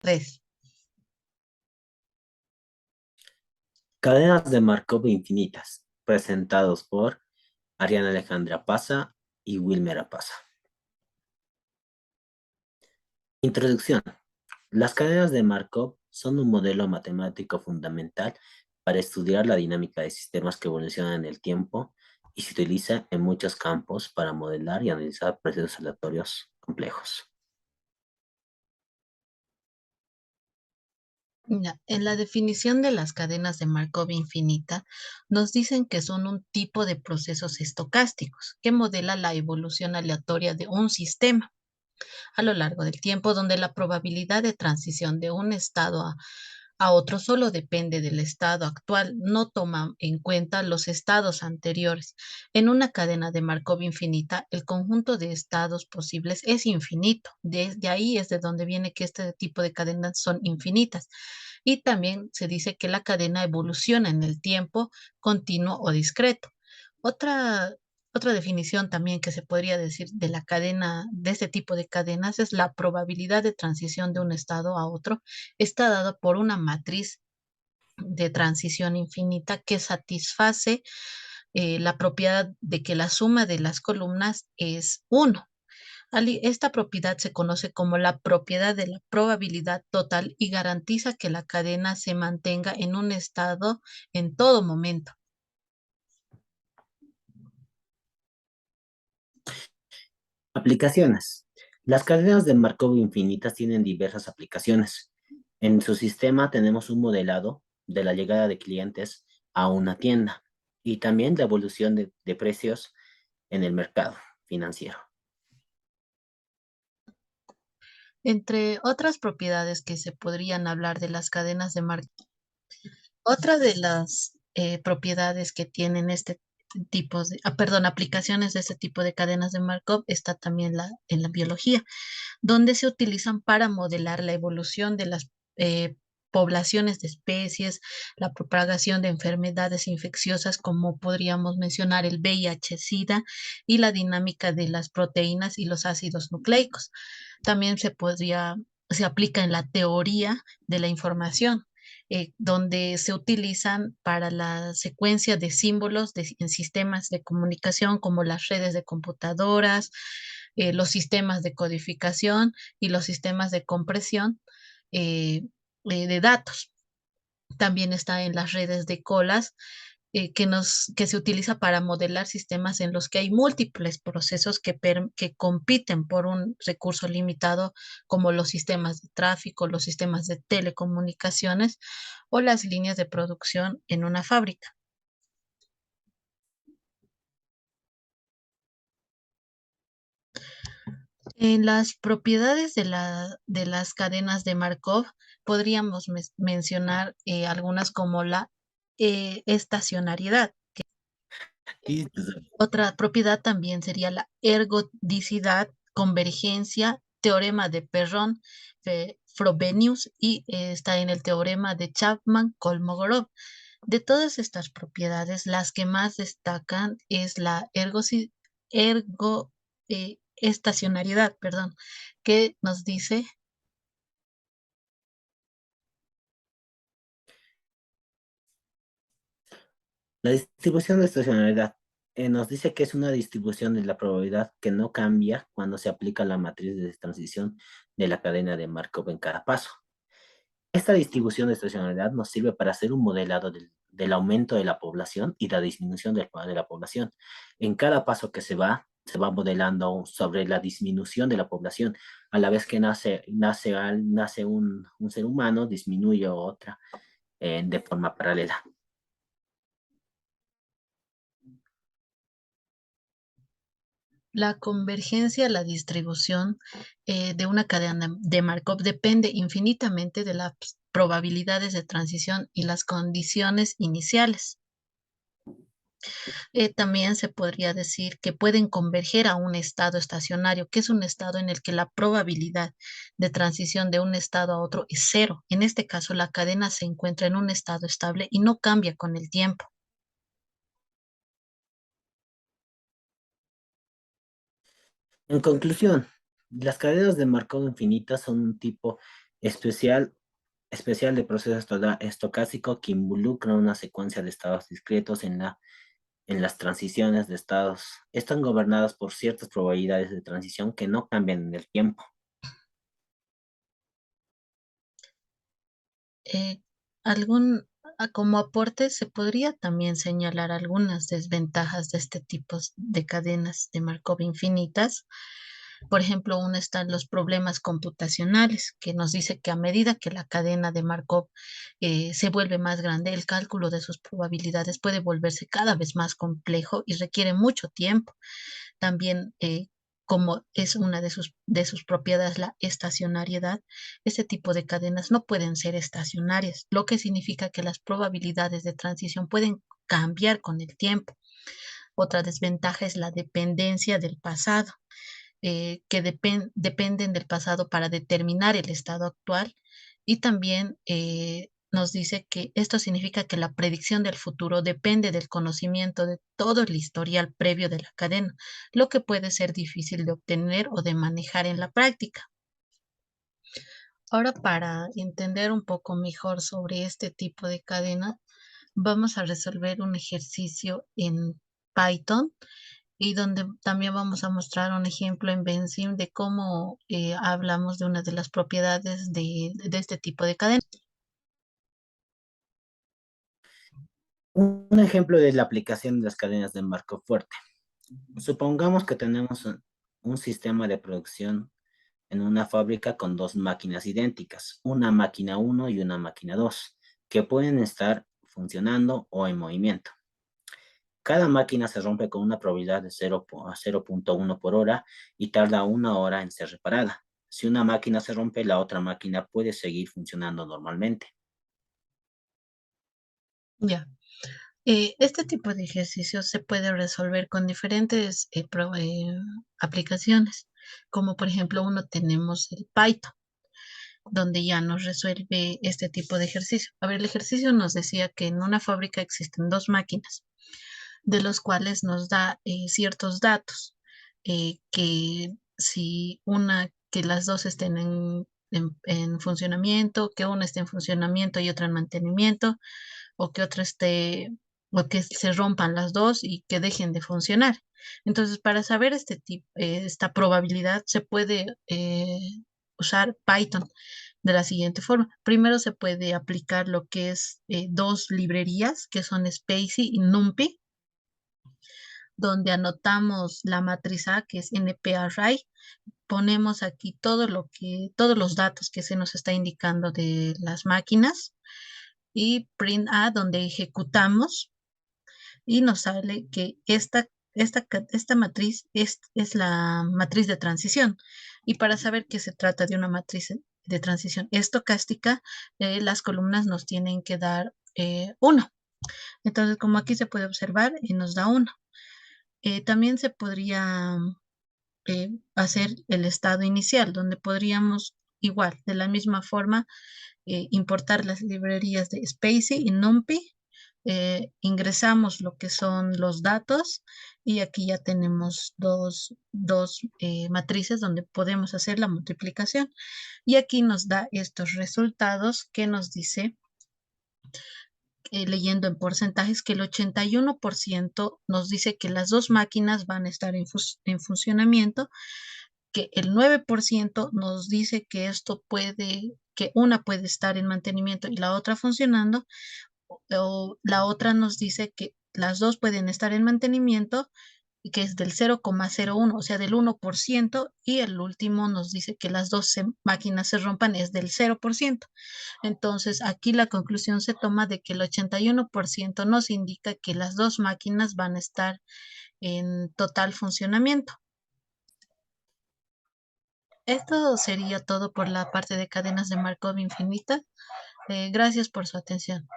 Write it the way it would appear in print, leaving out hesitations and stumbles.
3. Cadenas de Markov infinitas, presentados por Ariana Alejandra Paza y Wilmer Paza. Introducción. Las cadenas de Markov son un modelo matemático fundamental para estudiar la dinámica de sistemas que evolucionan en el tiempo y se utiliza en muchos campos para modelar y analizar procesos aleatorios complejos. En la definición de las cadenas de Markov infinita, nos dicen que son un tipo de procesos estocásticos que modela la evolución aleatoria de un sistema a lo largo del tiempo, donde la probabilidad de transición de un estado a otro solo depende del estado actual, no toma en cuenta los estados anteriores. En una cadena de Markov infinita, el conjunto de estados posibles es infinito. Desde ahí es de donde viene que este tipo de cadenas son infinitas. Y también se dice que la cadena evoluciona en el tiempo continuo o discreto. Otra otra definición también que se podría decir de la cadena, de este tipo de cadenas, es la probabilidad de transición de un estado a otro. Está dado por una matriz de transición infinita que satisface la propiedad de que la suma de las columnas es 1. Esta propiedad se conoce como la propiedad de la probabilidad total y garantiza que la cadena se mantenga en un estado en todo momento. Aplicaciones. Las cadenas de Markov infinitas tienen diversas aplicaciones. En su sistema tenemos un modelado de la llegada de clientes a una tienda y también la evolución de precios en el mercado financiero. Entre otras propiedades que se podrían hablar de las cadenas de Markov, otra de las propiedades que tienen este tipo de, perdón, aplicaciones de este tipo de cadenas de Markov está también en la biología, donde se utilizan para modelar la evolución de las poblaciones de especies, la propagación de enfermedades infecciosas, como podríamos mencionar el VIH-Sida, y la dinámica de las proteínas y los ácidos nucleicos. También se aplica en la teoría de la información, donde se utilizan para la secuencia de símbolos en sistemas de comunicación como las redes de computadoras, los sistemas de codificación y los sistemas de compresión eh, de datos. También está en las redes de colas que se utiliza para modelar sistemas en los que hay múltiples procesos que compiten por un recurso limitado, como los sistemas de tráfico, los sistemas de telecomunicaciones o las líneas de producción en una fábrica. En las propiedades de las cadenas de Markov podríamos mencionar algunas como la estacionariedad. Y Otra propiedad también sería la ergodicidad, convergencia, teorema de Perron, Frobenius y está en el teorema de Chapman-Kolmogorov. De todas estas propiedades, las que más destacan es la estacionariedad, perdón, que nos dice la distribución de estacionalidad nos dice que es una distribución de la probabilidad que no cambia cuando se aplica la matriz de transición de la cadena de Markov en cada paso. Esta distribución de estacionalidad nos sirve para hacer un modelado del aumento de la población y la disminución de la población. En cada paso que se va modelando sobre la disminución de la población. A la vez que nace un ser humano, disminuye otra de forma paralela. la convergencia, la distribución de una cadena de Markov depende infinitamente de las probabilidades de transición y las condiciones iniciales. También se podría decir que pueden converger a un estado estacionario, que es un estado en el que la probabilidad de transición de un estado a otro es cero. En este caso, la cadena se encuentra en un estado estable y no cambia con el tiempo. En conclusión, las cadenas de Markov infinitas son un tipo especial, especial de proceso estocástico que involucra una secuencia de estados discretos en las transiciones de estados. Están gobernadas por ciertas probabilidades de transición que no cambian en el tiempo. Eh, algún, como aporte, se podría también señalar algunas desventajas de este tipo de cadenas de Markov infinitas. Por ejemplo, uno están los problemas computacionales, que nos dice que a medida que la cadena de Markov se vuelve más grande, el cálculo de sus probabilidades puede volverse cada vez más complejo y requiere mucho tiempo. También, como es una de sus propiedades la estacionariedad, este tipo de cadenas no pueden ser estacionarias, lo que significa que las probabilidades de transición pueden cambiar con el tiempo. Otra desventaja es la dependencia del pasado, que dependen del pasado para determinar el estado actual y también nos dice que esto significa que la predicción del futuro depende del conocimiento de todo el historial previo de la cadena, lo que puede ser difícil de obtener o de manejar en la práctica. Ahora, para entender un poco mejor sobre este tipo de cadena, vamos a resolver un ejercicio en Python y donde también vamos a mostrar un ejemplo en Benzim de cómo hablamos de una de las propiedades de este tipo de cadena. Un ejemplo de la aplicación de las cadenas de Markov fuerte. Supongamos que tenemos un sistema de producción en una fábrica con dos máquinas idénticas, una máquina uno y una máquina 2, que pueden estar funcionando o en movimiento. Cada máquina se rompe con una probabilidad de 0.1 por hora y tarda una hora en ser reparada. Si una máquina se rompe, la otra máquina puede seguir funcionando normalmente. Ya. Este tipo de ejercicios se puede resolver con diferentes aplicaciones, como por ejemplo uno tenemos el Python, donde ya nos resuelve este tipo de ejercicio. A ver, el ejercicio nos decía que en una fábrica existen dos máquinas, de los cuales nos da ciertos datos, que si que las dos estén en funcionamiento, que una esté en funcionamiento y otra en mantenimiento, o que otra esté, o que se rompan las dos y que dejen de funcionar. Entonces, para saber esta probabilidad, se puede usar Python de la siguiente forma. Primero se puede aplicar lo que es dos librerías, que son SpaCy y NumPy, donde anotamos la matriz A, que es NP-array, ponemos aquí todos los datos que se nos está indicando de las máquinas y print A, donde ejecutamos y nos sale que esta matriz es la matriz de transición. Y para saber que se trata de una matriz de transición estocástica, las columnas nos tienen que dar 1. Entonces, como aquí se puede observar, y nos da 1. También se podría hacer el estado inicial, donde podríamos igual, de la misma forma, importar las librerías de Spacy y NumPy, ingresamos lo que son los datos y aquí ya tenemos dos matrices donde podemos hacer la multiplicación. Y aquí nos da estos resultados que nos dice, leyendo en porcentajes, que el 81% nos dice que las dos máquinas van a estar en funcionamiento, que el 9% nos dice que que una puede estar en mantenimiento y la otra funcionando, o la otra nos dice que las dos pueden estar en mantenimiento y que es del 0,01, o sea, del 1%, y el último nos dice que las dos máquinas se rompan, es del 0%. Entonces, aquí la conclusión se toma de que el 81% nos indica que las dos máquinas van a estar en total funcionamiento. Esto sería todo por la parte de cadenas de Markov infinitas. Gracias por su atención.